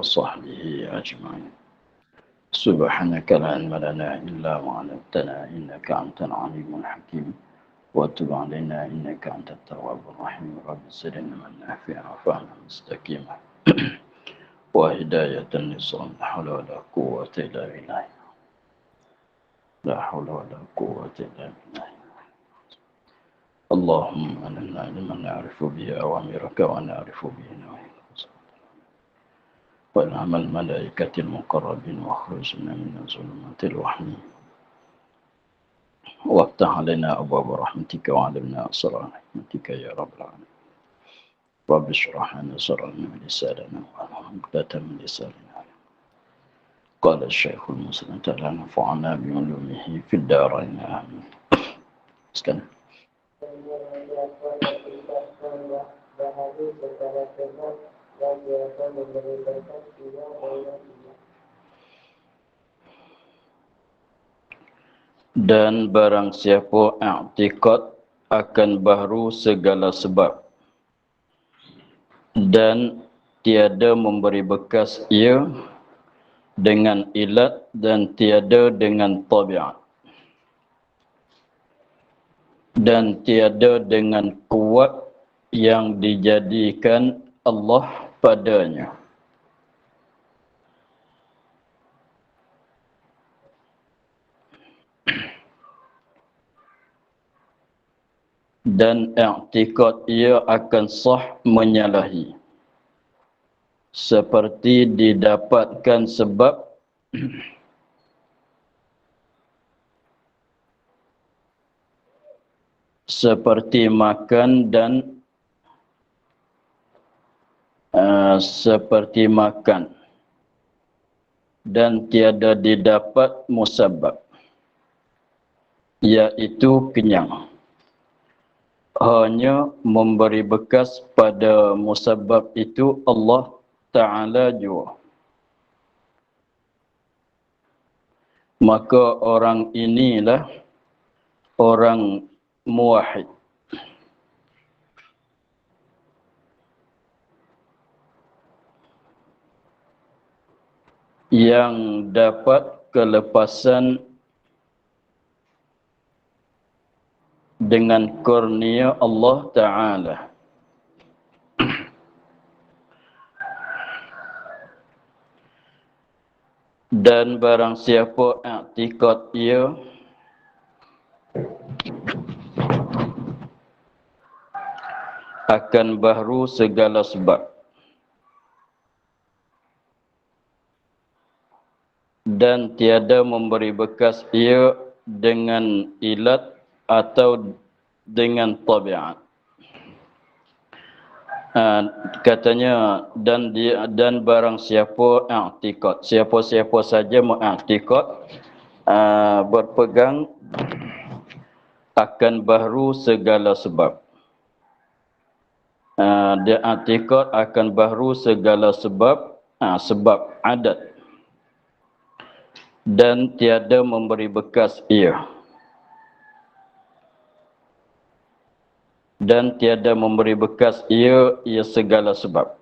وصحبه أجمعين. سبحانك لا علم لنا إلا ما علمتنا إنك أنت العليم الحكيم وتب علينا إنك أنت التواب الرحيم. رب زدنا من نافعا وفهما مستقيما وهداية للصوم. لا حول ولا قوة إلا بالله. لا حول ولا قوة إلا بالله. اللهم أننا لمن نعرف به أوامرك ونعرف به نواهيك والعمل الملائكة المقربين واخرجنا من ظلمات الوهم وافتح علينا أبواب رحمتك وعلمنا أسرار حكمتك يا رب العالمين. رب اشرح لنا صدرنا ولساننا وعقدة من لساننا. قال الشيخ المسلم تعالى نفعنا بعلومه في الدارين آمين. Sekarang. Dan barang siapa i'tiqad akan baharu segala sebab dan tiada memberi bekas ia dengan ilat dan tiada dengan tabiat dan tiada dengan kuat yang dijadikan Allah padanya. Dan i'tiqad ia akan sah menyalahi seperti didapatkan sebab seperti makan dan seperti makan dan tiada didapat musabab, iaitu kenyang. Hanya memberi bekas pada musabab itu Allah Ta'ala jua. Maka orang inilah orang muwahhid. Yang dapat kelepasan dengan kurnia Allah Ta'ala. Dan barang siapa i'tiqad ia akan baharu segala sebab dan tiada memberi bekas ia dengan ilat atau dengan tabiat. Katanya dan barang siapa i'tiqad, siapa-siapa saja mengiktikad berpegang akan baharu segala sebab. Dia i'tiqad akan baharu segala sebab, sebab adat dan tiada memberi bekas ia. Dan tiada memberi bekas ia segala sebab.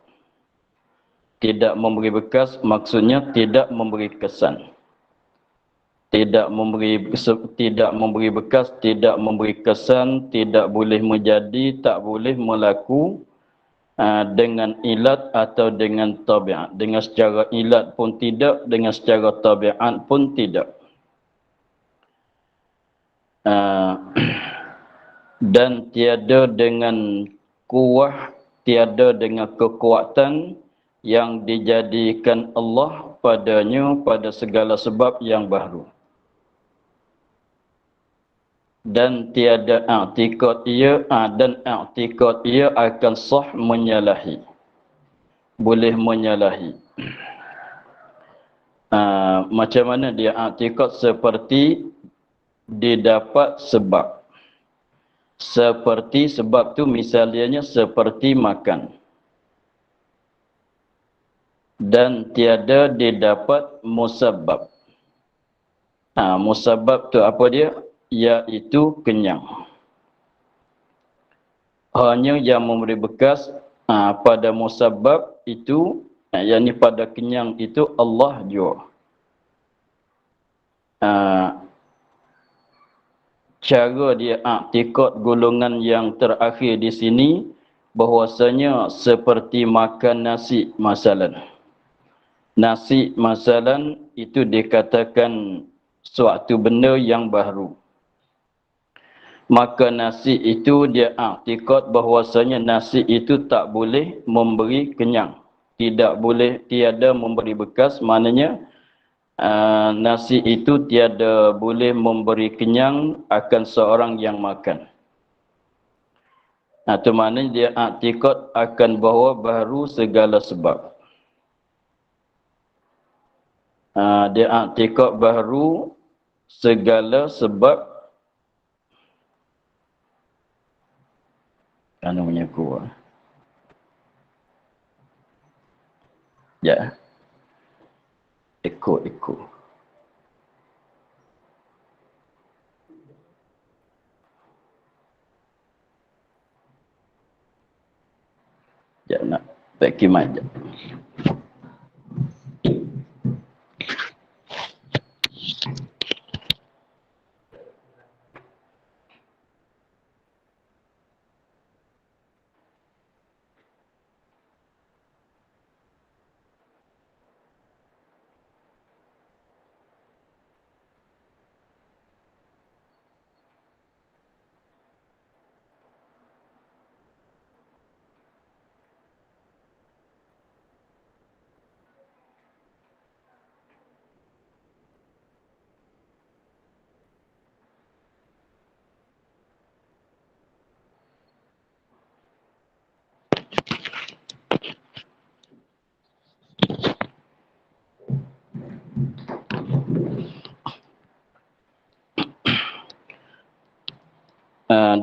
Tidak memberi bekas maksudnya tidak memberi kesan. Tidak memberi bekas, tidak memberi kesan, tidak boleh menjadi, tak boleh melaku dengan ilat atau dengan tabiat. Dengan secara ilat pun tidak, dengan secara tabiat pun tidak. Dan tiada dengan kuah, tiada dengan kekuatan yang dijadikan Allah padanya pada segala sebab yang baharu. Dan tiada i'tiqad ia dan i'tiqad ia akan sah menyalahi. Boleh menyalahi. Macam mana dia i'tiqad? Seperti didapat sebab. Seperti sebab tu misalnya seperti makan. Dan tiada didapat musabab. Musabab tu apa dia? Iaitu kenyang. Hanya yang memberi bekas pada musabab itu Yang ni pada kenyang itu Allah jua. Cara dia i'tikad golongan yang terakhir di sini bahwasanya seperti makan nasi masalan. Nasi masalan itu dikatakan suatu benda yang baru. Maka nasi itu dia i'tikad bahwasanya nasi itu tak boleh memberi kenyang. Tidak boleh, tiada memberi bekas, maknanya nasi itu tiada boleh memberi kenyang akan seorang yang makan. Itu maknanya dia i'tikad akan bahawa baru segala sebab. Dia i'tikad baru segala sebab. Kan namanya kuah. Ya. Ikut. Ya nak vacuum aja.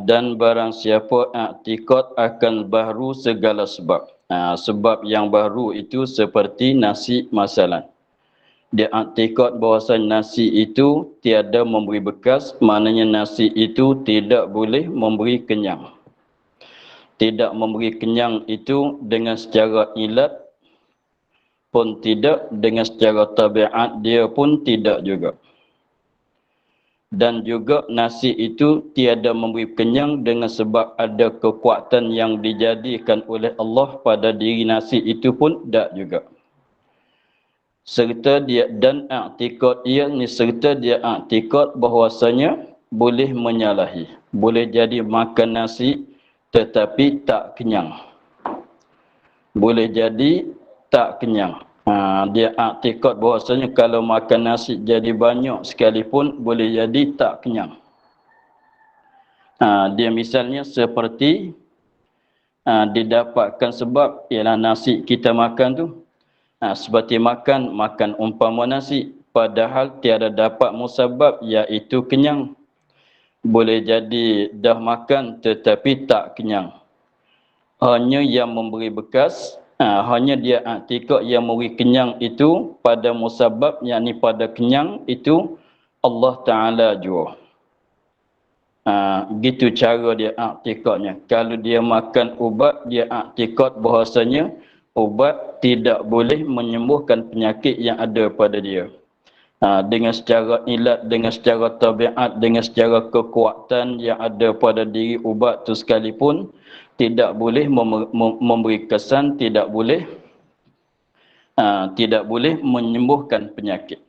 Dan barang siapa i'tikad akan baru segala sebab. Sebab yang baru itu seperti nasi masalan. Dia i'tikad bahawasanya nasi itu tiada memberi bekas, maknanya nasi itu tidak boleh memberi kenyang. Tidak memberi kenyang itu dengan secara ilat pun tidak, dengan secara tabiat dia pun tidak juga. Dan juga nasi itu tiada memberi kenyang dengan sebab ada kekuatan yang dijadikan oleh Allah pada diri nasi itu pun tak juga. Serta dia dan i'tikad ia ni, serta dia i'tikad bahwasanya boleh menyalahi. Boleh jadi makan nasi tetapi tak kenyang. Boleh jadi tak kenyang. Dia i'tikad bahwasanya kalau makan nasi jadi banyak sekalipun boleh jadi tak kenyang. Dia misalnya seperti didapatkan sebab ialah nasi kita makan tu. Seperti makan umpama nasi padahal tiada dapat musabab iaitu kenyang. Boleh jadi dah makan tetapi tak kenyang. Hanya yang memberi bekas, hanya dia i'tikad yang memberi kenyang itu pada musabab, yakni pada kenyang itu Allah Ta'ala jua. Gitu cara dia i'tikadnya. Kalau dia makan ubat, dia i'tikad bahasanya ubat tidak boleh menyembuhkan penyakit yang ada pada dia. Dengan secara ilat, dengan secara tabiat, dengan secara kekuatan yang ada pada diri ubat tu sekalipun, tidak boleh memberi kesan, tidak boleh menyembuhkan penyakit.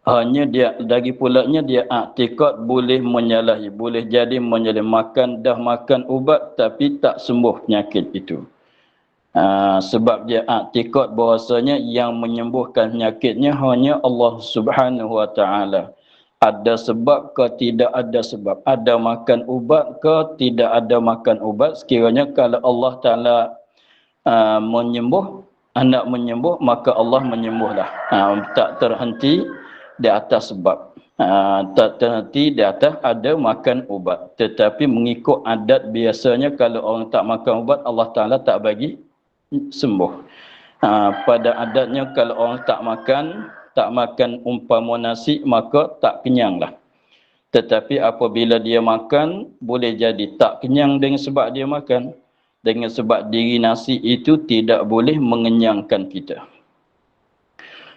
Hanya dia, lagi pulanya dia i'tikad boleh menyalahi, boleh jadi menyalahi. Dah makan ubat tapi tak sembuh penyakit itu. Sebab dia i'tikad bahwasanya yang menyembuhkan penyakitnya hanya Allah Subhanahu wa taala. Ada sebab ke tidak ada sebab, ada makan ubat ke tidak ada makan ubat, sekiranya kalau Allah Taala hendak menyembuh, maka Allah menyembuhlah. Tak terhenti di atas sebab, tak terhenti di atas ada makan ubat. Tetapi mengikut adat biasanya kalau orang tak makan ubat, Allah Taala tak bagi sembuh. Pada adatnya kalau orang tak makan umpama nasi, maka tak kenyanglah. Tetapi apabila dia makan, boleh jadi tak kenyang dengan sebab dia makan. dengan sebab diri nasi itu tidak boleh mengenyangkan kita.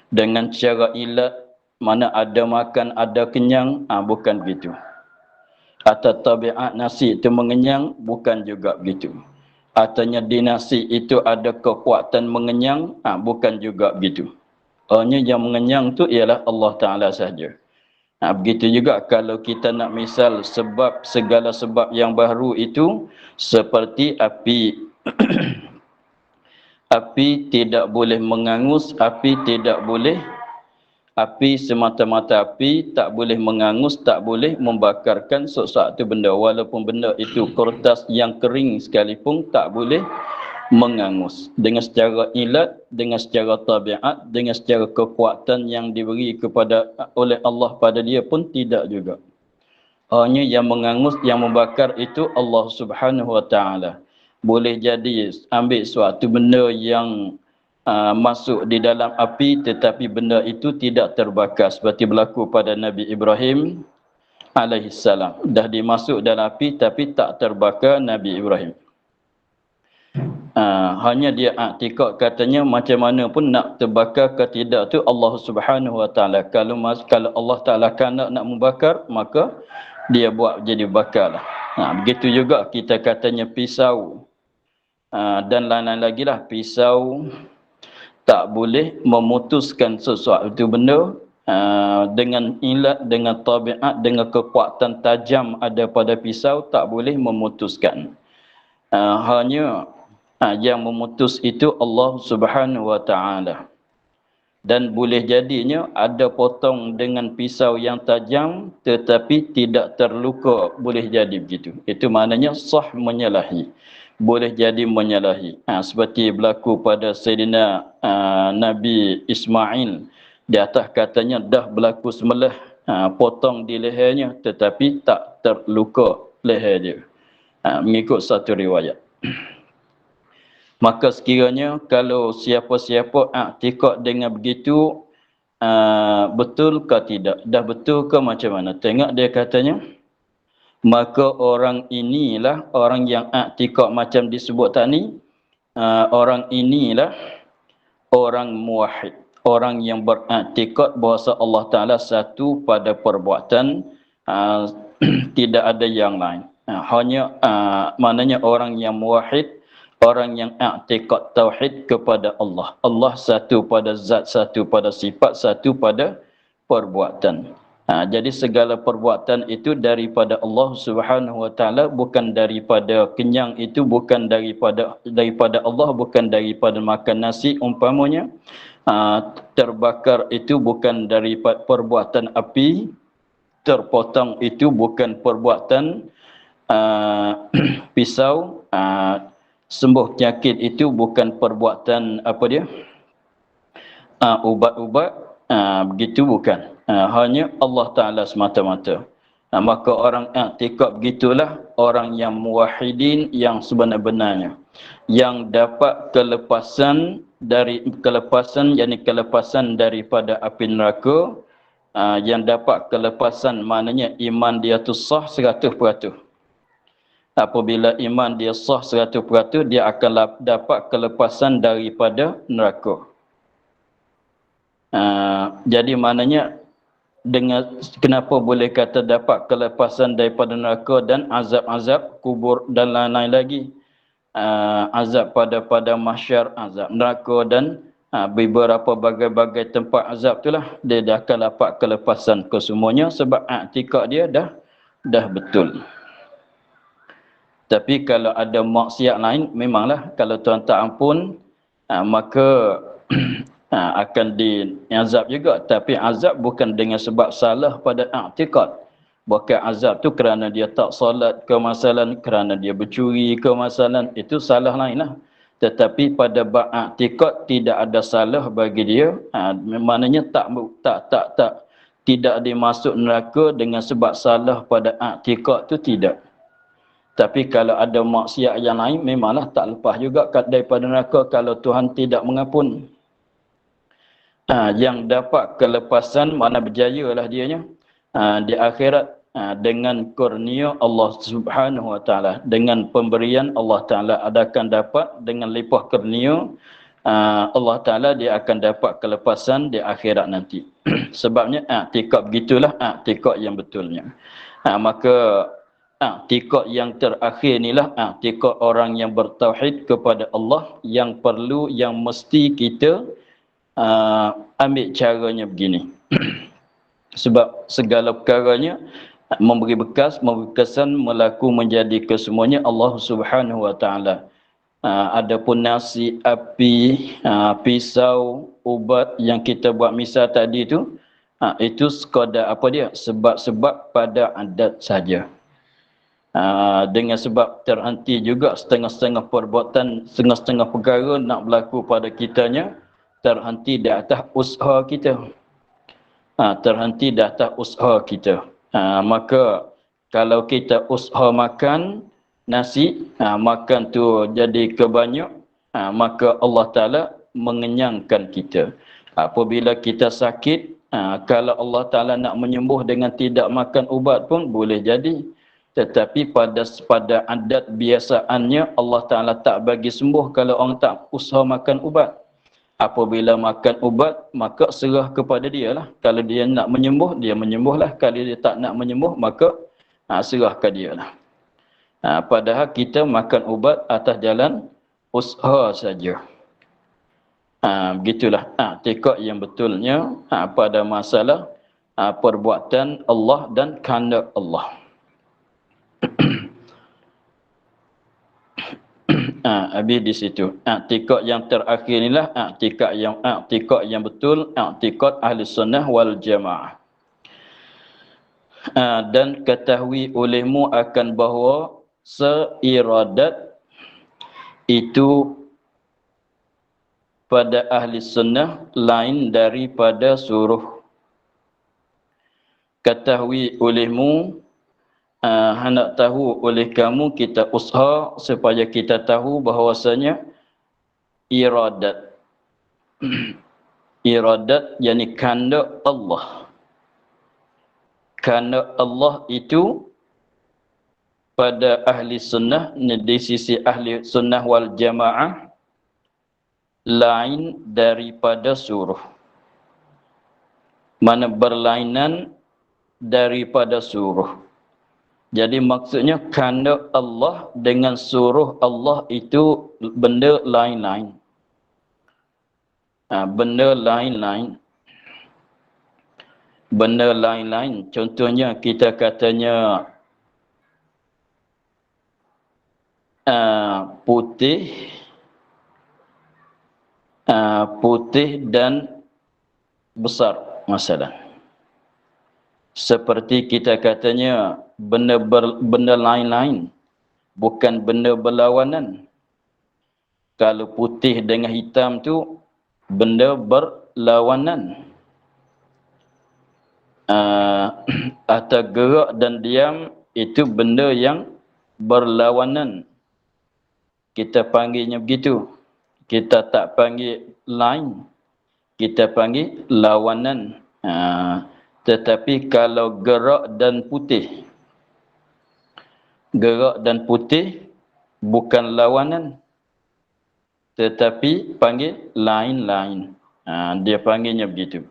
Dengan cara ilat, mana ada makan, ada kenyang, bukan begitu. Atau tabiat nasi itu mengenyang, bukan juga begitu. Artinya di nasi itu ada kekuatan mengenyang, bukan juga begitu. Hanya yang mengenyang tu ialah Allah Ta'ala sahaja. Begitu juga kalau kita nak misal sebab, segala sebab yang baru itu seperti api. Api tidak boleh mengangus, api tidak boleh, api semata-mata api, tak boleh mengangus, tak boleh membakarkan sesuatu benda. Walaupun benda itu kertas yang kering sekalipun, tak boleh mengangus. Dengan secara ilat, dengan secara tabiat, dengan secara kekuatan yang diberi kepada oleh Allah pada dia pun tidak juga. Hanya yang mengangus, yang membakar itu Allah Subhanahu Wa Taala. Boleh jadi ambil suatu benda yang masuk di dalam api tetapi benda itu tidak terbakar, seperti berlaku pada Nabi Ibrahim alaihissalam. Dah dimasuk dalam api tapi tak terbakar Nabi Ibrahim. Hanya dia i'tikad katanya macam mana pun nak terbakar ke tidak tu Allah Subhanahu Wa Taala. Kalau Allah Taala nak membakar, maka dia buat jadi bakar lah. Begitu juga kita katanya pisau dan lain-lain lagi lah. Pisau tak boleh memutuskan sesuatu benda dengan ilat, dengan tabiat, dengan kekuatan tajam ada pada pisau, tak boleh memutuskan. Hanya yang memutus itu Allah Subhanahu Wa Taala. Dan boleh jadinya ada potong dengan pisau yang tajam tetapi tidak terluka, boleh jadi begitu. Itu maknanya sah menyalahi. Boleh jadi menyalahi. Seperti berlaku pada Sayyidina Nabi Ismail. Di atas katanya dah berlaku sembelih, potong di lehernya tetapi tak terluka leher dia. Mengikut satu riwayat. Maka sekiranya kalau siapa-siapa i'tikad dengan begitu, betul ke tidak? Dah betul ke macam mana? Tengok dia katanya, maka orang inilah orang yang i'tikad macam disebut tadi, orang inilah orang muwahhid, orang yang beriktikad bahawa Allah Ta'ala satu pada perbuatan, tidak ada yang lain. Hanya maknanya orang yang muwahhid, orang yang i'tikad tauhid kepada Allah. Allah satu pada zat, satu pada sifat, satu pada perbuatan. Jadi segala perbuatan itu daripada Allah Subhanahu Wa Taala, bukan daripada kenyang itu, bukan daripada Allah, bukan daripada makan nasi umpamanya. Terbakar itu bukan daripada perbuatan api, terpotong itu bukan perbuatan pisau, sembuh penyakit itu bukan perbuatan ubat-ubat, begitu bukan. Hanya Allah Ta'ala semata-mata. Maka orang i'tikad begitulah orang yang muwahhidin yang sebenar-benarnya, yang dapat kelepasan daripada api neraka, yang dapat kelepasan maknanya iman dia tu sah 100%. Apabila iman dia sah 100%, dia akan dapat kelepasan daripada neraka. Jadi maknanya, dengan kenapa boleh kata dapat kelepasan daripada neraka dan azab-azab kubur dan lain-lain lagi. Azab pada mahsyar, azab neraka dan beberapa bagai-bagai tempat azab itulah, dia akan dapat kelepasan kesemuanya sebab i'tikad dia dah betul. Tapi kalau ada maksiat lain, memanglah kalau Tuhan tak ampun, maka akan diazab juga. Tapi azab bukan dengan sebab salah pada i'tikad. Bukan azab tu kerana dia tak solat ke masalan, kerana dia bercuri ke masalan, itu salah lain lah. Tetapi pada bab i'tikad tidak ada salah bagi dia. Maknanya tidak dimasuk neraka dengan sebab salah pada i'tikad tu, tidak. Tapi kalau ada maksiat yang lain, memanglah tak lepas juga daripada neraka kalau Tuhan tidak mengampun. Yang dapat kelepasan, mana berjaya lah dianya di akhirat, dengan kurnia Allah Subhanahu wa taala, dengan pemberian Allah taala akan dapat dengan limpah kurnia Allah taala, dia akan dapat kelepasan di akhirat nanti. Sebabnya i'tikad begitulah i'tikad yang betulnya. Maka i'tikad yang terakhir inilah i'tikad orang yang bertauhid kepada Allah, yang perlu, yang mesti kita ambil caranya begini. Sebab segala perkaranya memberi bekas, memberi kesan, melaku menjadi kesemuanya Allah Subhanahu wa taala. Adapun nasi, api, pisau, ubat yang kita buat misal tadi itu sekadar apa dia? Sebab-sebab pada adat saja. Dengan sebab terhenti juga setengah-setengah perbuatan, setengah-setengah perkara nak berlaku pada kitanya, terhenti di atas usaha kita. Terhenti di atas usaha kita. Maka kalau kita usaha makan nasi, makan tu jadi kebanyak, maka Allah Ta'ala mengenyangkan kita. Apabila kita sakit, kalau Allah Ta'ala nak menyembuh dengan tidak makan ubat pun boleh jadi. Tetapi pada adat biasaannya Allah Ta'ala tak bagi sembuh kalau orang tak usaha makan ubat. Apabila makan ubat, maka serah kepada dia lah. Kalau dia nak menyembuh, dia menyembuhlah. Kalau dia tak nak menyembuh, maka serah ke dia lah. Padahal kita makan ubat atas jalan usaha saja. Begitulah i'tikad yang betulnya pada masalah perbuatan Allah dan kehendak Allah. Habis di situ. I'tikad yang terakhir inilah i'tikad yang betul, i'tikad ahli sunnah wal jamaah. Dan ketahui olehmu akan bahawa seiradat itu pada ahli sunnah lain daripada suruh. Ketahui olehmu, hendak tahu oleh kamu, kita usaha supaya kita tahu bahawasanya iradat iradat yakni kehendak Allah. Kehendak Allah itu pada ahli sunnah, di sisi ahli sunnah wal jamaah, lain daripada suruh. Mana berlainan daripada suruh. Jadi maksudnya kehendak Allah dengan suruh Allah itu benda lain-lain. Benda lain-lain. Benda lain-lain. Contohnya kita katanya putih, putih dan besar masalah. Seperti kita katanya benda lain-lain, bukan benda berlawanan. Kalau putih dengan hitam tu benda berlawanan. Atau gerak dan diam itu benda yang berlawanan. Kita panggilnya begitu. Kita tak panggil lain, kita panggil lawanan. Tetapi kalau gerak dan putih bukan lawanan, tetapi panggil lain-lain. Dia panggilnya begitu.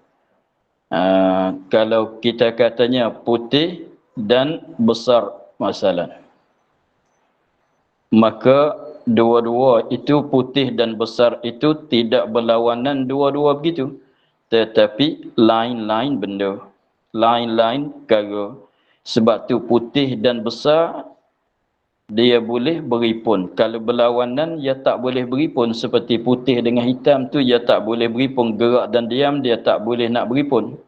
Kalau kita katanya putih dan besar masalah, maka dua-dua itu, putih dan besar itu tidak berlawanan dua-dua begitu. Tetapi lain-lain benda, lain-lain perkara. Sebab tu putih dan besar dia boleh beripun. Kalau berlawanan dia tak boleh beripun. Seperti putih dengan hitam tu dia tak boleh beripun. Gerak dan diam dia tak boleh nak beripun.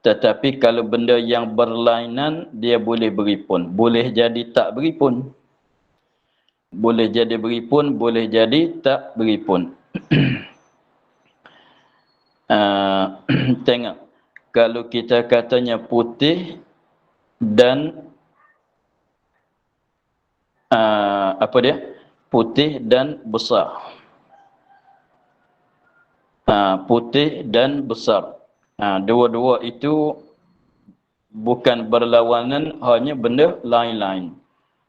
Tetapi kalau benda yang berlainan dia boleh beripun. Boleh jadi tak beripun. Boleh jadi beripun, boleh jadi tak beripun. Tengok, kalau kita katanya putih dan apa dia? Putih dan besar. Putih dan besar. Dua-dua itu bukan berlawanan, hanya benda lain-lain.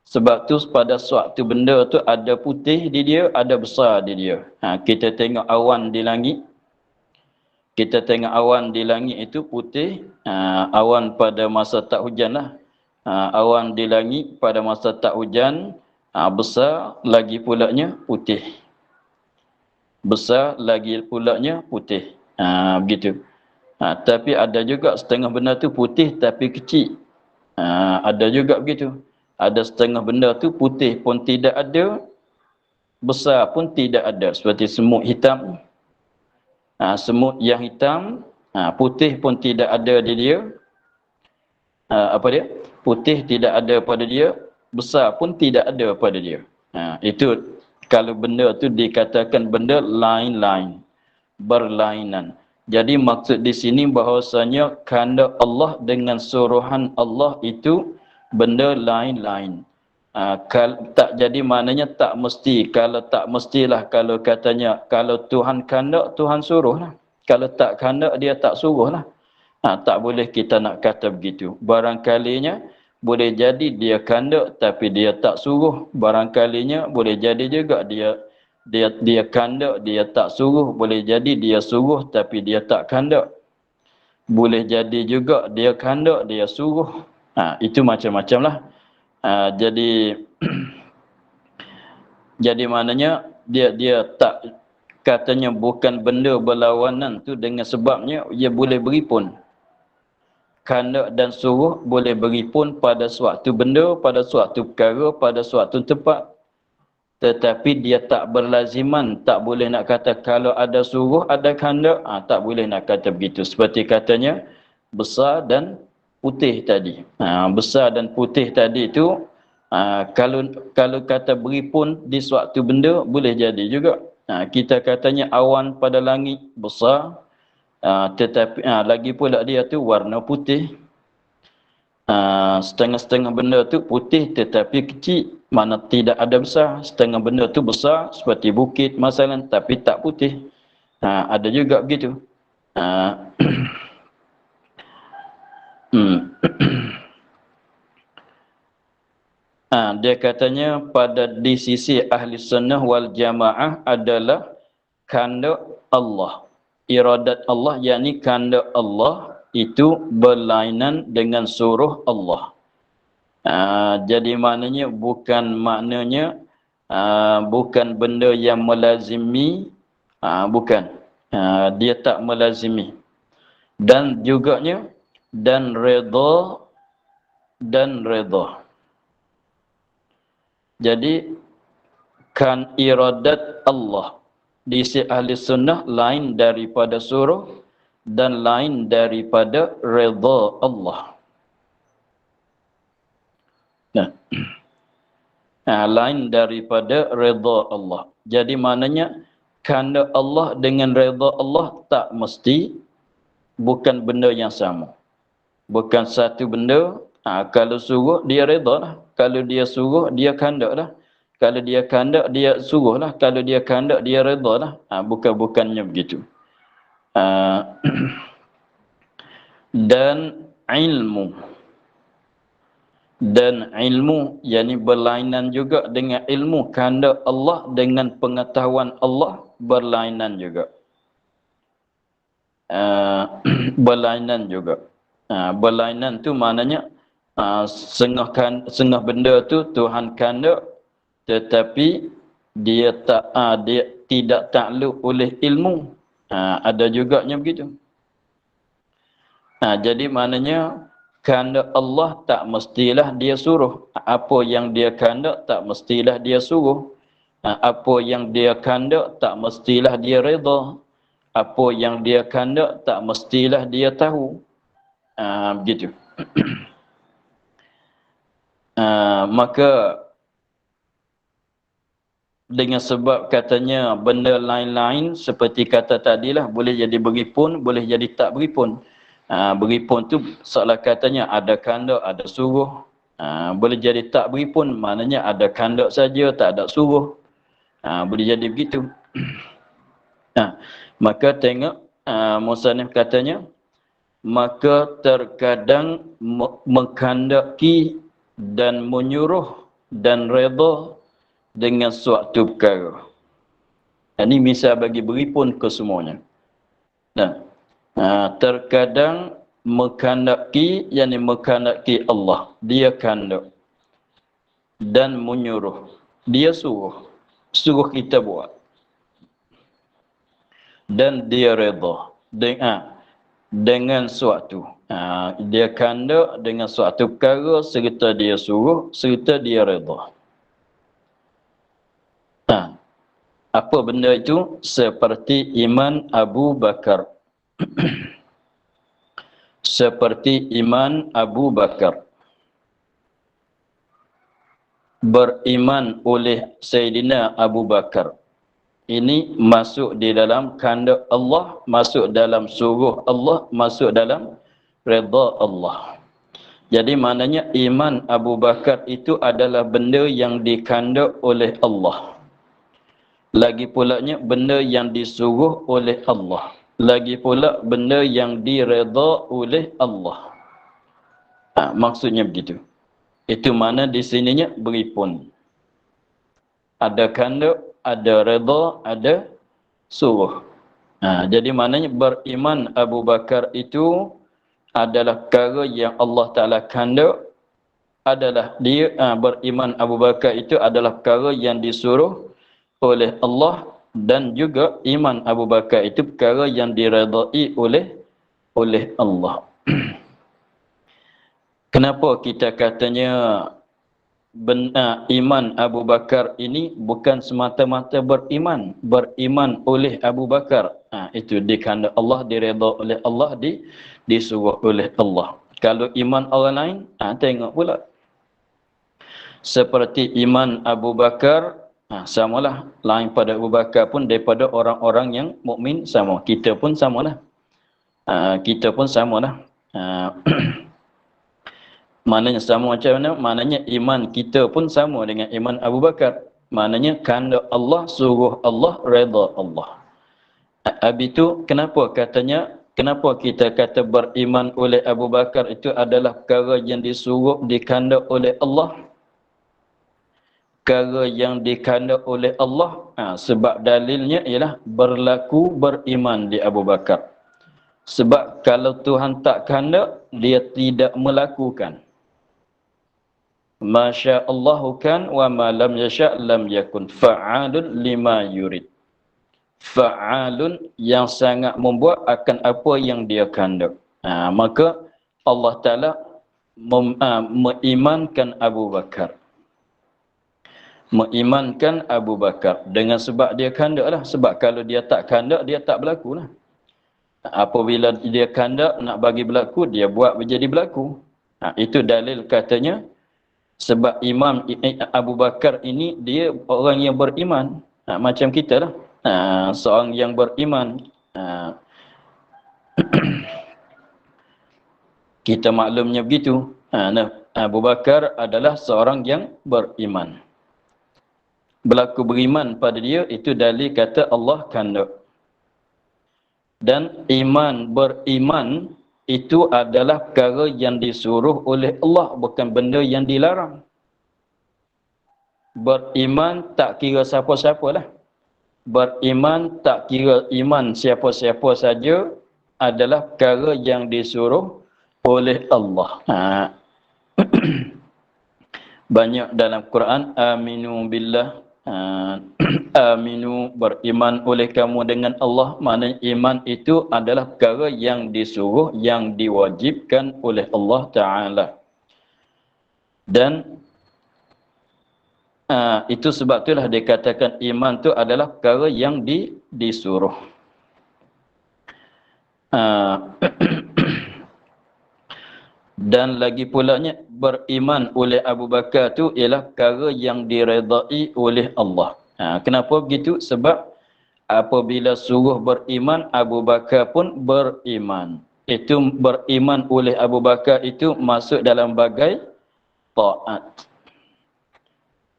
Sebab tu pada suatu benda tu ada putih di dia, ada besar di dia. Kita tengok awan di langit. Kita tengok awan di langit itu putih. Awan pada masa tak hujan lah. Awan di langit pada masa tak hujan, besar lagi pulaknya putih. Besar lagi pulaknya putih. Begitu. Tapi ada juga setengah benda tu putih tapi kecil. Ada juga begitu. Ada setengah benda tu putih pun tidak ada, besar pun tidak ada. Seperti semut hitam. Semut yang hitam, putih pun tidak ada di dia. Apa dia? Putih tidak ada pada dia, besar pun tidak ada pada dia. Itu kalau benda tu dikatakan benda lain-lain, berlainan. Jadi maksud di sini bahawasanya kehendak Allah dengan suruhan Allah itu benda lain-lain. Tak jadi maknanya tak mesti. Kalau tak mestilah, kalau katanya kalau Tuhan kehendak, Tuhan suruhlah. Kalau tak kehendak, dia tak suruhlah. Tak boleh kita nak kata begitu. Barangkalinya boleh jadi dia kehendak tapi dia tak suruh. Barangkalinya boleh jadi juga dia kehendak, dia tak suruh. Boleh jadi dia suruh tapi dia tak kehendak. Boleh jadi juga dia kehendak, dia suruh. Itu macam-macam lah. Jadi jadi maknanya dia tak, katanya bukan benda berlawanan tu dengan sebabnya ia boleh beri pun. Kehendak dan suruh boleh beri pun pada suatu benda, pada suatu perkara, pada suatu tempat. Tetapi dia tak berlaziman, tak boleh nak kata kalau ada suruh, ada kehendak, tak boleh nak kata begitu. Seperti katanya besar dan putih tadi. Besar dan putih tadi itu, kalau kata beri pun di suatu benda, boleh jadi juga. Kita katanya awan pada langit besar, tetapi lagi pula dia tu warna putih. Setengah-setengah benda tu putih tetapi kecil, mana tidak ada besar. Setengah benda tu besar seperti bukit masalah tapi tak putih. Ada juga begitu. Dia katanya pada di sisi ahli sunnah wal jamaah adalah kehendak Allah, iradat Allah, yakni kehendak Allah itu berlainan dengan suruh Allah. Jadi maknanya bukan benda yang melazimi, bukan. Dia tak melazimi. Dan juganya dan redha. Jadi kan iradat Allah di sisi ahli sunnah lain daripada suruh dan lain daripada redha Allah. Lain daripada redha Allah. Jadi maknanya kehendak Allah dengan redha Allah tak mesti, bukan benda yang sama. Bukan satu benda. Kalau suruh dia redha lah. Kalau dia suruh dia kehendak lah. Kalau dia kehendak dia suruh lah. Kalau dia kehendak dia redha lah. Bukannya begitu. Dan ilmu yakni berlainan juga dengan ilmu kehendak Allah, dengan pengetahuan Allah berlainan juga. Berlainan juga. Berlainan tu maknanya setengah benda tu Tuhan kehendak tetapi dia tidak takluk oleh ilmu. Ada juganya begitu. Jadi maknanya kehendak Allah tak mestilah dia suruh. Apa yang dia kehendak tak mestilah dia suruh. Apa yang dia kehendak tak mestilah dia redha. Apa yang dia kehendak tak mestilah dia tahu. Begitu. Maka dengan sebab katanya benda lain-lain seperti kata tadilah, boleh jadi beri pun, boleh jadi tak beri pun. Beri pun tu seolah katanya ada kehendak, ada suruh. Boleh jadi tak beri pun, maknanya ada kehendak saja, tak ada suruh. Boleh jadi begitu. Maka tengok musannif katanya maka terkadang menghendaki dan menyuruh dan redha dengan suatu perkara. Ini misal bagi beri pun ke semuanya. Nah, terkadang menghendaki, yakni menghendaki Allah, dia kehendak dan menyuruh, dia suruh kita buat, dan dia redha dengan suatu. Dia kehendak dengan suatu perkara serta dia suruh serta dia redha. Apa benda itu? Seperti iman Abu Bakar. Seperti iman Abu Bakar. Beriman oleh Sayyidina Abu Bakar. Ini masuk di dalam kehendak Allah, masuk dalam suruh Allah, masuk dalam redha Allah. Jadi maknanya iman Abu Bakar itu adalah benda yang dikehendak oleh Allah. Lagi pulanya benda yang disuruh oleh Allah. Lagi pula benda yang diredha oleh Allah. Maksudnya begitu. Itu mana di sininya beri pun. Ada kehendak, ada redha, ada suruh. Jadi maknanya beriman Abu Bakar itu adalah perkara yang Allah Ta'ala kehendak. Adalah dia beriman Abu Bakar itu adalah perkara yang disuruh oleh Allah, dan juga iman Abu Bakar itu perkara yang diredai oleh Allah. Kenapa kita katanya iman Abu Bakar ini bukan semata-mata beriman oleh Abu Bakar. Itu dikehendak Allah, diredha oleh Allah, disuruh oleh Allah. Kalau iman orang lain, tengok pula. Seperti iman Abu Bakar, samalah. Lain pada Abu Bakar pun daripada orang-orang yang mukmin sama. Kita pun samalah. Kita pun samalah. Maknanya sama macam mana? Maknanya iman kita pun sama dengan iman Abu Bakar. Maknanya kehendak Allah, suruh Allah, redha Allah. Habis itu kenapa kita kata beriman oleh Abu Bakar itu adalah perkara yang disuruh, dikehendak oleh Allah? Perkara yang dikehendak oleh Allah, sebab dalilnya ialah berlaku beriman di Abu Bakar. Sebab kalau Tuhan tak kehendak, dia tidak melakukan. Masya Allahu kan wa ma lam yasha' lam yakun. Fa'alun lima yurid. Fa'alun yang sangat membuat akan apa yang dia kehendak. Maka Allah Ta'ala mengimankan Abu Bakar. Mengimankan Abu Bakar dengan sebab dia kehendak lah. Sebab kalau dia tak kehendak, dia tak berlaku lah. Apabila dia kehendak nak bagi berlaku, dia buat menjadi berlaku. Itu dalil katanya. Sebab Imam Abu Bakar ini dia orang yang beriman. Macam kita lah. Seorang yang beriman. Kita maklumnya begitu. Abu Bakar adalah seorang yang beriman. Berlaku beriman pada dia itu dalil kata Allah kehendak. Dan beriman itu adalah perkara yang disuruh oleh Allah, bukan benda yang dilarang. Beriman tak kira siapa-siapa lah. Beriman tak kira iman siapa-siapa saja, adalah perkara yang disuruh oleh Allah. Banyak dalam Quran, aminu billah. Aminu, beriman oleh kamu dengan Allah. Maknanya iman itu adalah perkara yang disuruh, yang diwajibkan oleh Allah Ta'ala. Dan itu sebab itulah dikatakan iman itu adalah perkara yang disuruh. Dan lagi pulanya beriman oleh Abu Bakar tu ialah perkara yang diredai oleh Allah. Kenapa begitu? Sebab apabila suruh beriman, Abu Bakar pun beriman. Itu beriman oleh Abu Bakar itu masuk dalam bagai taat.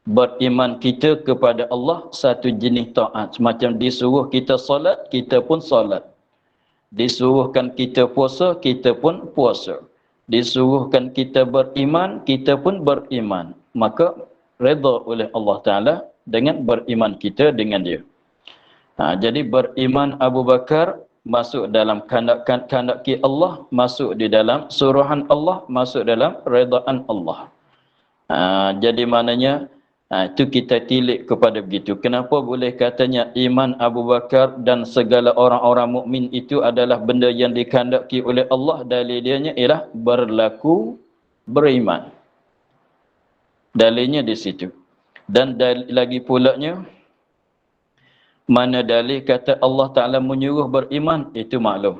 Beriman kita kepada Allah satu jenis taat. Macam disuruh kita solat, kita pun solat. Disuruhkan kita puasa, kita pun puasa. Disuruhkan kita beriman, kita pun beriman. Maka redha oleh Allah Ta'ala dengan beriman kita dengan dia. Jadi beriman Abu Bakar masuk dalam kehendaki Allah, masuk di dalam suruhan Allah, masuk dalam redaan Allah. Jadi maknanya itu kita tilik kepada begitu. Kenapa boleh katanya iman Abu Bakar dan segala orang-orang mukmin itu adalah benda yang dikehendaki oleh Allah? Dalilnya ialah berlaku beriman. Dalilnya di situ. Dan lagi pulanya, mana dalil kata Allah Ta'ala menyuruh beriman, itu maklum.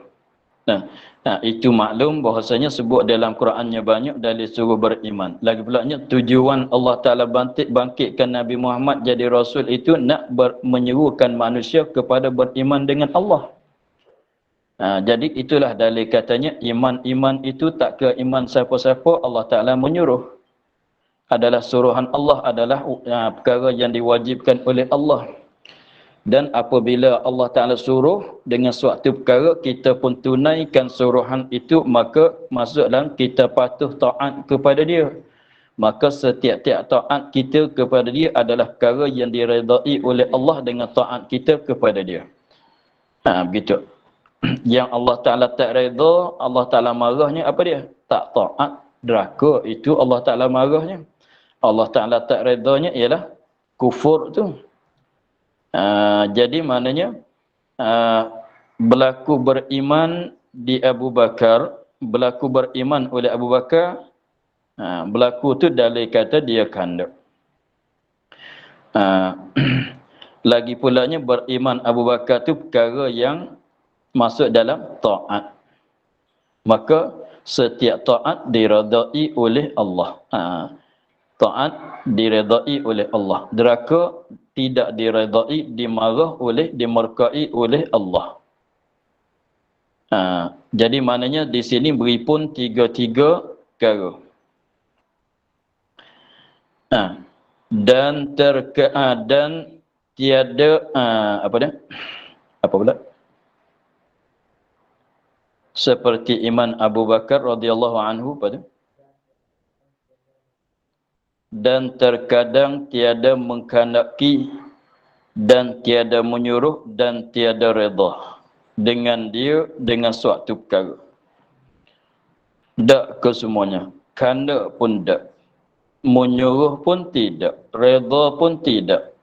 Itu maklum bahasanya sebut dalam Qurannya banyak dalil suruh beriman. Lagi pulanya tujuan Allah Ta'ala bangkitkan Nabi Muhammad jadi Rasul itu nak menyuruhkan manusia kepada beriman dengan Allah. Jadi itulah dalil katanya iman itu tak ke iman siapa-siapa, Allah Ta'ala menyuruh. Adalah suruhan Allah, adalah perkara yang diwajibkan oleh Allah. Dan apabila Allah Ta'ala suruh dengan suatu perkara, kita pun tunaikan suruhan itu, maka masuk dalam kita patuh taat kepada dia. Maka setiap-tiap taat kita kepada dia adalah perkara yang diredai oleh Allah dengan taat kita kepada dia. Begitu. Yang Allah Ta'ala tak reda, Allah Ta'ala marahnya apa dia? Tak taat, deraka, itu Allah Ta'ala marahnya. Allah Ta'ala tak redanya ialah kufur tu. Jadi maknanya berlaku beriman di Abu Bakar, berlaku beriman oleh Abu Bakar, berlaku tu dalil kata dia kandung. Lagi pulanya beriman Abu Bakar tu perkara yang masuk dalam taat. Maka setiap taat diredai oleh Allah. Taat diredai oleh Allah. Deraka tidak diredai, dimarah oleh, dimurkai oleh Allah. Jadi maknanya di sini beri pun tiga-tiga perkara. Dan tiada apa dia? Apa pula? Seperti iman Abu Bakar radhiyallahu anhu pada. Dan terkadang tiada mengkehendaki dan tiada menyuruh dan tiada redha dengan dia dengan suatu perkara. Tak kesemuanya. Kehendak pun tak. Menyuruh pun tidak. Redha pun tidak.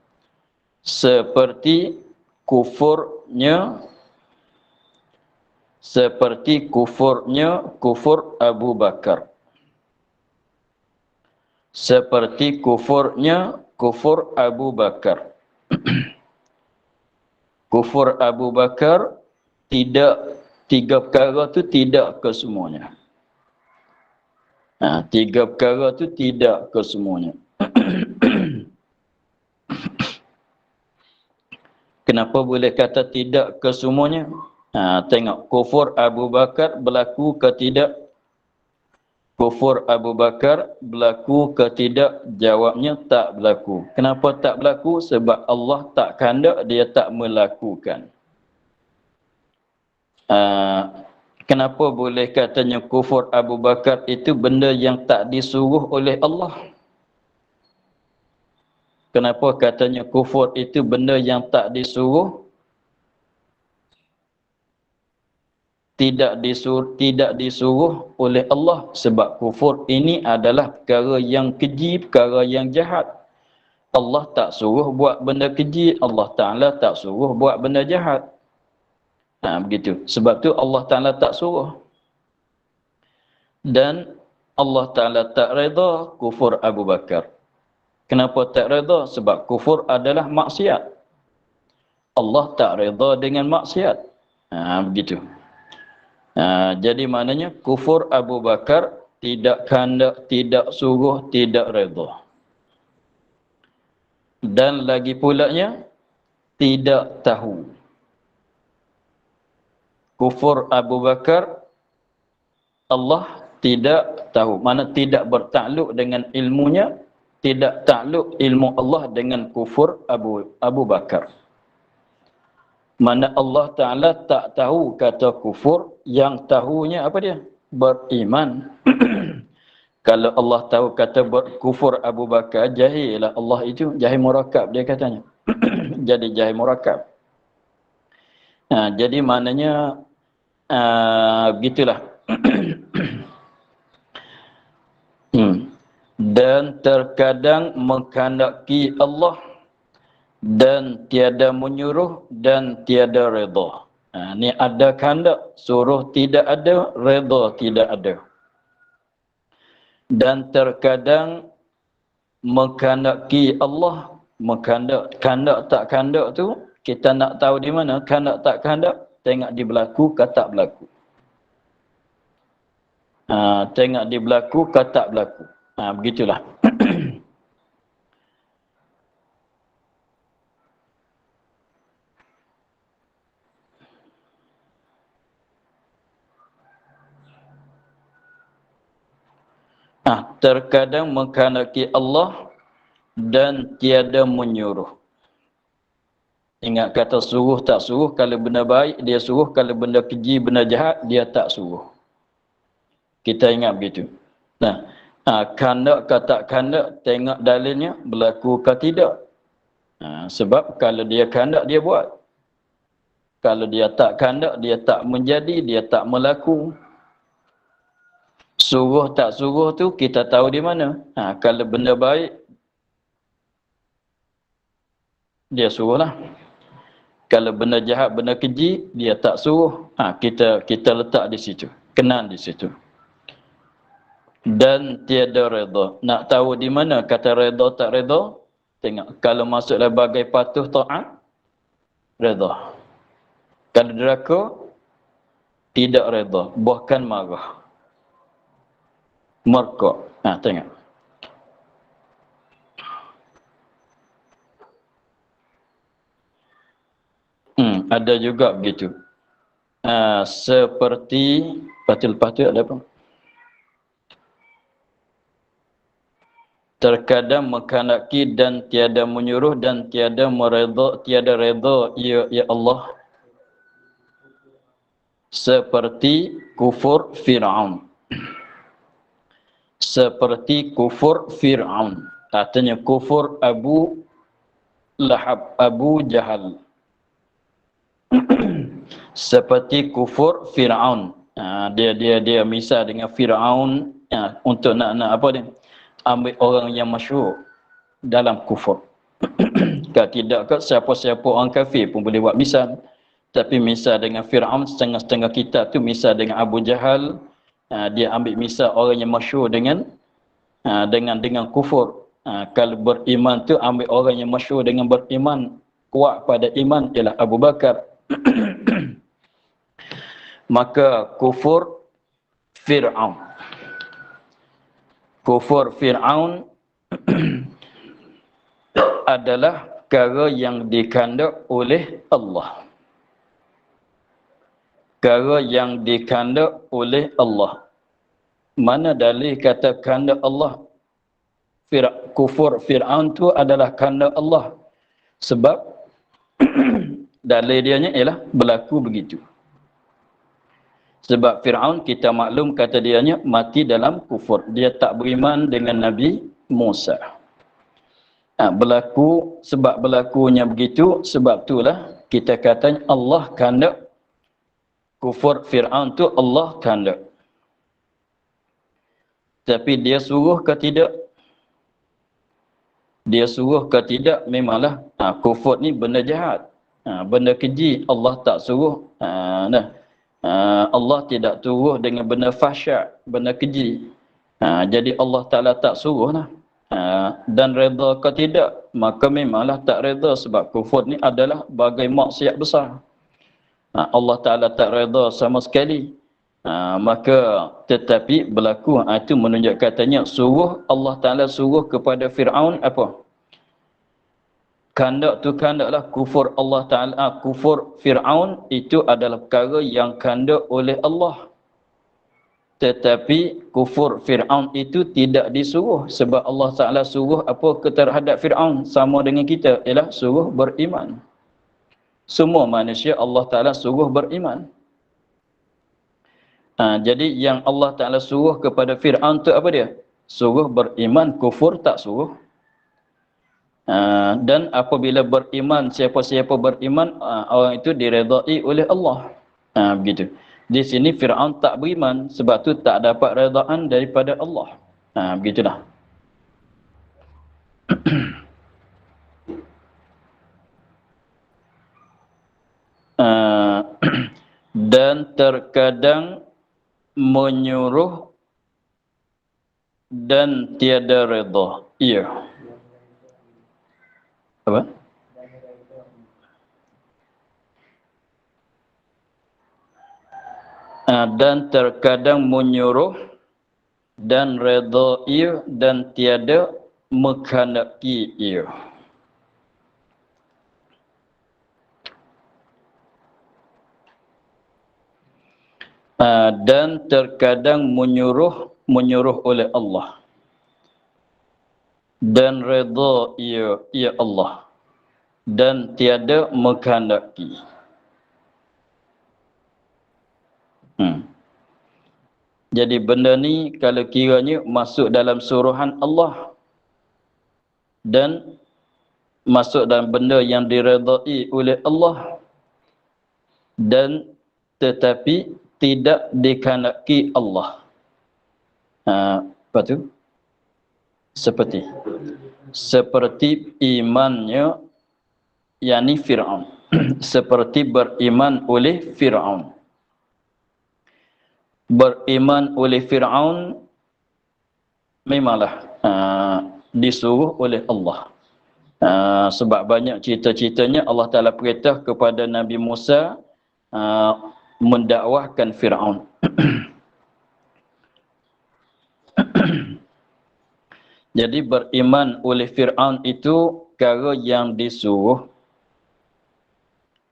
Seperti kufurnya kufur Abu Bakar. Seperti kufurnya kufur Abu Bakar. Kufur Abu Bakar tidak, tiga perkara tu tidak kesemuanya. Tiga perkara tu tidak kesemuanya. Kenapa boleh kata tidak kesemuanya? Tengok, kufur Abu Bakar berlaku ke tidak? Kufur Abu Bakar berlaku ke tidak? Jawabnya tak berlaku. Kenapa tak berlaku? Sebab Allah tak kehendak, dia tak melakukan. Kenapa boleh katanya kufur Abu Bakar itu benda yang tak disuruh oleh Allah? Kenapa katanya kufur itu benda yang tak disuruh? Tidak disuruh oleh Allah, sebab kufur ini adalah perkara yang keji, perkara yang jahat. Allah tak suruh buat benda keji, Allah Ta'ala tak suruh buat benda jahat. Begitu. Sebab tu Allah Ta'ala tak suruh. Dan Allah Ta'ala tak reda kufur Abu Bakar. Kenapa tak reda? Sebab kufur adalah maksiat. Allah tak reda dengan maksiat. Begitu. Jadi maknanya kufur Abu Bakar tidak kehendak, tidak suruh, tidak redha. Dan lagi pulanya tidak tahu. Kufur Abu Bakar Allah tidak tahu. Mana tidak bertakluk dengan ilmunya, tidak takluk ilmu Allah dengan kufur Abu Bakar. Mana Allah Ta'ala tak tahu kata kufur, yang tahunya apa dia? Beriman. Kalau Allah tahu kata kufur Abu Bakar, jahil lah Allah itu, jahil murakab dia katanya. Jadi jahil murakab. Jadi maknanya begitulah. Dan terkadang mengkehendaki Allah dan tiada menyuruh dan tiada redha. Ni ada kehendak, suruh tidak ada, redha tidak ada. Dan terkadang mengkehendaki Allah, kehendak tak kehendak tu kita nak tahu di mana kehendak tak kehendak, tengok di berlaku ke tak berlaku. Tengok di berlaku ke tak berlaku. Begitulah. Terkadang mengkehendaki Allah dan tiada menyuruh. Ingat kata suruh tak suruh, kalau benda baik dia suruh, kalau benda keji, benda jahat dia tak suruh. Kita ingat begitu. Kehendak ke tak kehendak, tengok dalilnya berlaku ke tidak. Sebab kalau dia kehendak dia buat. Kalau dia tak kehendak dia tak menjadi, dia tak berlaku. Suruh tak suruh tu kita tahu di mana. Kalau benda baik dia suruhlah. Kalau benda jahat, benda keji, dia tak suruh. Kita letak di situ. Kenal di situ. Dan tiada redha. Nak tahu di mana kata redha tak redha? Tengok. Kalau masuklah bagai patuh ta'at, redha. Kalau deraka, tidak redha. Bahkan marah. Murka. Tengok. Ada juga begitu. Seperti lepas tu ada apa? Terkadang mengkehendaki dan tiada menyuruh dan tiada redha ya Allah. Seperti kufur Fir'aun. Seperti kufur Fir'aun. Artinya kufur Abu Lahab, Abu Jahal. Seperti kufur Fir'aun. Dia misal dengan Fir'aun untuk nak apa dia? Ambil orang yang masyhur dalam kufur. Kalau tidak ke siapa-siapa orang kafir pun boleh buat misal. Tapi misal dengan Fir'aun, setengah-setengah kitab tu misal dengan Abu Jahal. Dia ambil misal orang yang masyhur dengan kufur. Kalau beriman tu ambil orang yang masyhur dengan beriman, kuat pada iman ialah Abu Bakar. Maka kufur Fir'aun. Kufur Fir'aun adalah perkara yang dikehendak oleh Allah. Perkara yang dikehendak oleh Allah. Mana dalil kata kehendak Allah? Kufur Fir'aun tu adalah kehendak Allah. Sebab dalil dianya ialah berlaku begitu. Sebab Fir'aun kita maklum kata dianya mati dalam kufur. Dia tak beriman dengan Nabi Musa. Sebab berlakunya begitu, sebab itulah kita kata Allah kehendak kufur Fir'aun tu Allah kehendak. Tapi dia suruh ke tidak? Dia suruh ke tidak, memanglah kufur ni benda jahat. Benda keji Allah tak suruh. Allah tidak suruh dengan benda fahsyat, benda keji. Jadi Allah Ta'ala tak suruh lah. Dan redha ke tidak, maka memanglah tak redha sebab kufur ni adalah bagai maksiat besar. Allah Ta'ala tak redha sama sekali. Maka tetapi berlaku, itu menunjuk katanya suruh Allah Ta'ala suruh kepada Fir'aun apa? Kehendak tu kehendaklah kufur Allah Ta'ala, kufur Fir'aun itu adalah perkara yang kehendak oleh Allah. Tetapi kufur Fir'aun itu tidak disuruh sebab Allah Ta'ala suruh apa terhadap Fir'aun sama dengan kita, ialah suruh beriman. Semua manusia Allah Ta'ala suruh beriman. Jadi yang Allah Ta'ala suruh kepada Fir'aun tu apa dia? Suruh beriman, kufur tak suruh. Dan apabila beriman, siapa-siapa beriman, orang itu diredai oleh Allah. Begitu. Di sini Fir'aun tak beriman, sebab tu tak dapat redaan daripada Allah. Begitulah. Dan terkadang menyuruh dan tiada redha. Ya. Apa? Dan terkadang menyuruh dan redha ia dan tiada menghendaki ia. Dan terkadang menyuruh oleh Allah dan redha ia Allah dan tiada menghendaki. Jadi benda ni kalau kiranya masuk dalam suruhan Allah dan masuk dalam benda yang diredai oleh Allah dan tetapi tidak dikehendaki Allah. Apa tu? Seperti imannya, yakni Fir'aun. Seperti beriman oleh Fir'aun. Beriman oleh Fir'aun memanglah disuruh oleh Allah. Sebab banyak cerita-ceritanya Allah Ta'ala perintah kepada Nabi Musa mendakwahkan Fir'aun. Jadi beriman oleh Fir'aun itu perkara yang disuruh.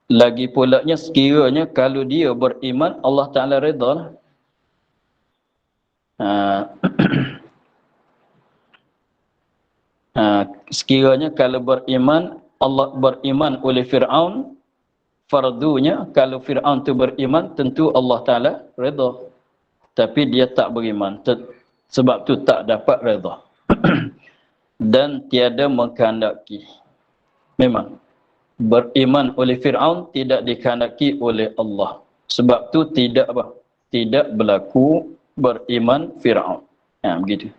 Lagi pulanya sekiranya kalau dia beriman, Allah Ta'ala redha. Sekiranya kalau beriman, Allah beriman oleh Fir'aun, fardunya kalau Fir'aun tu beriman, tentu Allah Ta'ala redha. Tapi dia tak beriman, sebab tu tak dapat redha. Dan tiada mengkehendaki. Memang beriman oleh Fir'aun tidak dikehendaki oleh Allah. Sebab tu tidak apa? Tidak berlaku beriman Fir'aun. Begitu.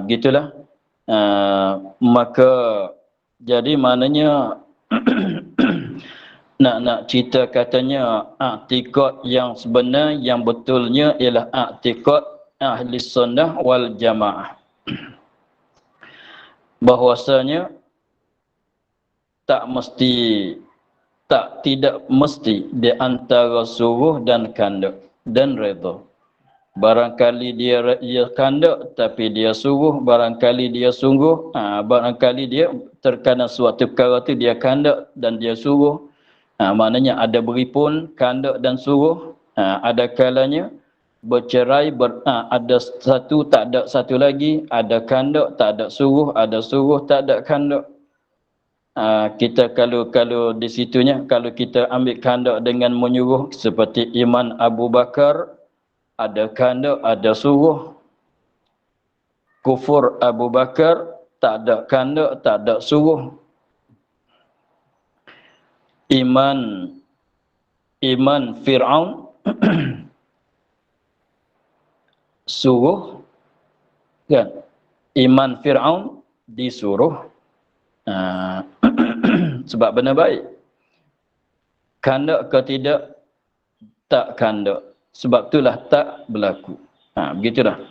Begitulah. Maka jadi maknanya nak cerita katanya i'tiqad yang sebenar, yang betulnya ialah i'tiqad ahli sunnah wal jamaah. Bahwasanya tidak mesti di antara suruh dan kehendak dan redha. Barangkali dia kehendak tapi dia suruh, barangkali dia sungguh, barangkali dia terkadang suatu perkara tu dia kehendak dan dia suruh. Maknanya ada beri pun kehendak dan suruh, ada kalanya bercerai, ada satu tak ada satu lagi, ada kehendak tak ada suruh, ada suruh tak ada kehendak. Kita kalau di situnya, kalau kita ambil kehendak dengan menyuruh seperti iman Abu Bakar, ada kehendak, ada suruh. Kufur Abu Bakar, tak ada kehendak, tak ada suruh. Iman Fir'aun suruh, kan? Iman Fir'aun disuruh. Sebab benar baik. Kehendak ke tidak, tak kehendak. Sebab itulah tak berlaku. Begitulah.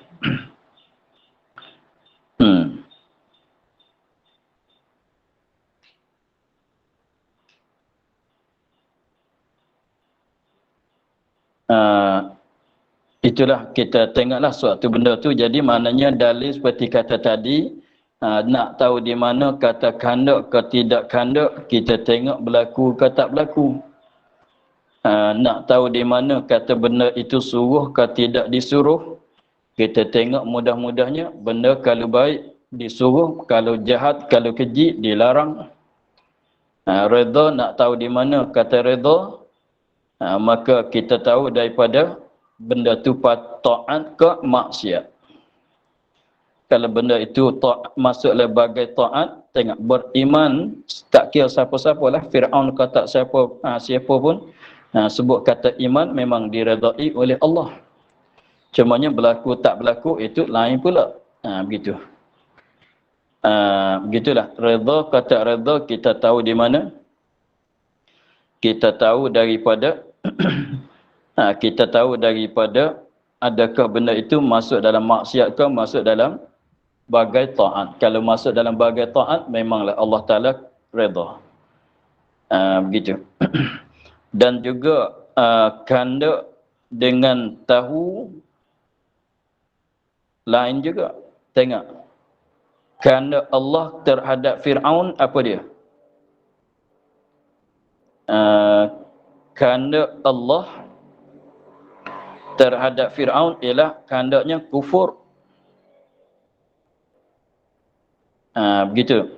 Itulah kita tengoklah suatu benda tu. Jadi maknanya dalil seperti kata tadi, nak tahu di mana kata kehendak ke tidak kehendak, kita tengok berlaku ke tak berlaku. Nak tahu di mana kata benda itu suruh ke tidak disuruh, Kita tengok mudah-mudahnya benda kalau baik disuruh, kalau jahat, kalau keji dilarang. Redha, nak tahu di mana kata redha, maka kita tahu daripada benda tu taat ke maksiat. Kalau benda itu masuklah bagai taat, tengok beriman, tak kira siapa-siapa lah, Fir'aun kata siapa pun, sebut kata iman memang diredai oleh Allah. Cumanya berlaku tak berlaku itu lain pula. Begitu. Begitulah. Redha, kata redha kita tahu di mana? Kita tahu daripada kita tahu daripada adakah benda itu masuk dalam maksiat ke masuk dalam bagai taat. Kalau masuk dalam bagai taat memanglah Allah Taala redha. Begitu. Dan juga kanda dengan tahu lain juga. Tengok. Kerana Allah terhadap Fir'aun, apa dia? Kerana Allah terhadap Fir'aun ialah kehendaknya kufur. Begitu.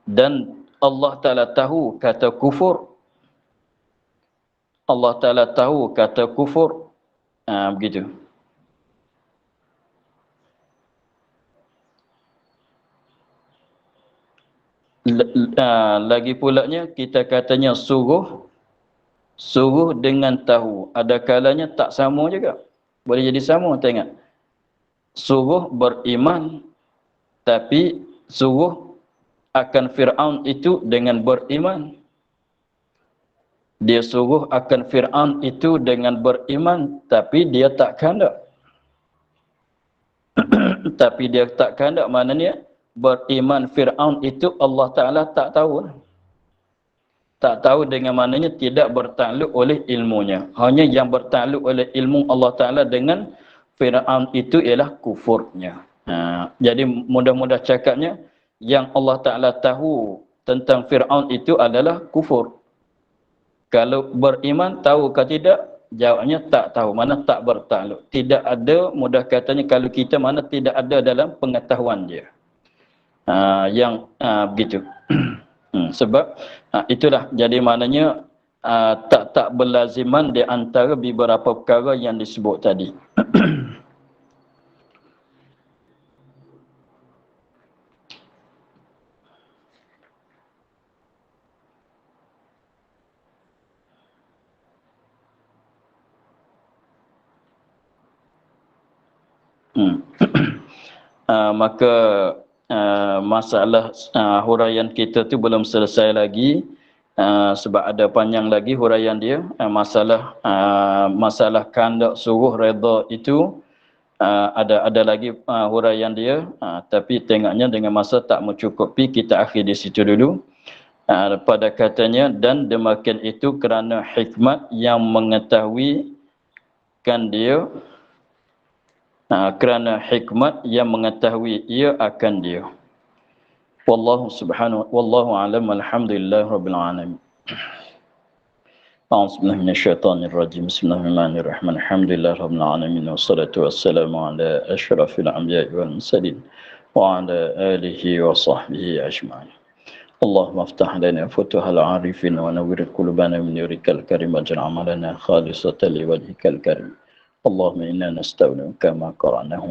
Dan Allah Ta'ala tahu kata kufur. Allah Ta'ala tahu kata kufur. Begitu. Lagi pulanya kita katanya suruh dengan tahu. Ada kalanya tak sama juga. Boleh jadi sama, tengok. Suruh beriman, tapi suruh akan Fir'aun itu dengan beriman. Dia suruh akan Fir'aun itu dengan beriman, tapi dia tak kehendak. Tapi dia tak kehendak, maknanya beriman Fir'aun itu Allah Ta'ala tak tahu. Tak tahu dengan maknanya tidak bertakluk oleh ilmunya. Hanya yang bertakluk oleh ilmu Allah Ta'ala dengan Fir'aun itu ialah kufurnya. Jadi mudah-mudah cakapnya, yang Allah Ta'ala tahu tentang Fir'aun itu adalah kufur. Kalau beriman, tahu ke tidak? Jawabnya tak tahu, mana tak bertakluk. Tidak ada, mudah katanya kalau kita mana tidak ada dalam pengetahuan dia. Begitu. Sebab itulah jadi maknanya tak berlaziman di antara beberapa perkara yang disebut tadi. Maka masalah huraian kita tu belum selesai lagi, sebab ada panjang lagi huraian dia. Masalah kehendak suruh redha itu ada lagi huraian dia, tapi tengoknya dengan masa tak mencukupi, kita akhir di situ dulu. Pada katanya, dan demikian itu kerana hikmat yang mengetahui kan dia, kerana hikmat yang mengetahui ia akan dia. Wallahu a'lam, alhamdulillah rabbil alamin. A'udzubillahi minasyaitonir rajim. Bismillahirrahmanirrahim. Alhamdulillah rabbil alamin, wassalatu wassalamu ala asyrafil anbiya'i wal mursalin wa ala alihi wa sahbihi ajma'in. Allahumma aftah lana futuhal arifin wa nawwir qulubana min nurikal karim waj'al amalana khalisatan liwajhikal karim. Allahumma inna nasta'unuka ma qara'nahu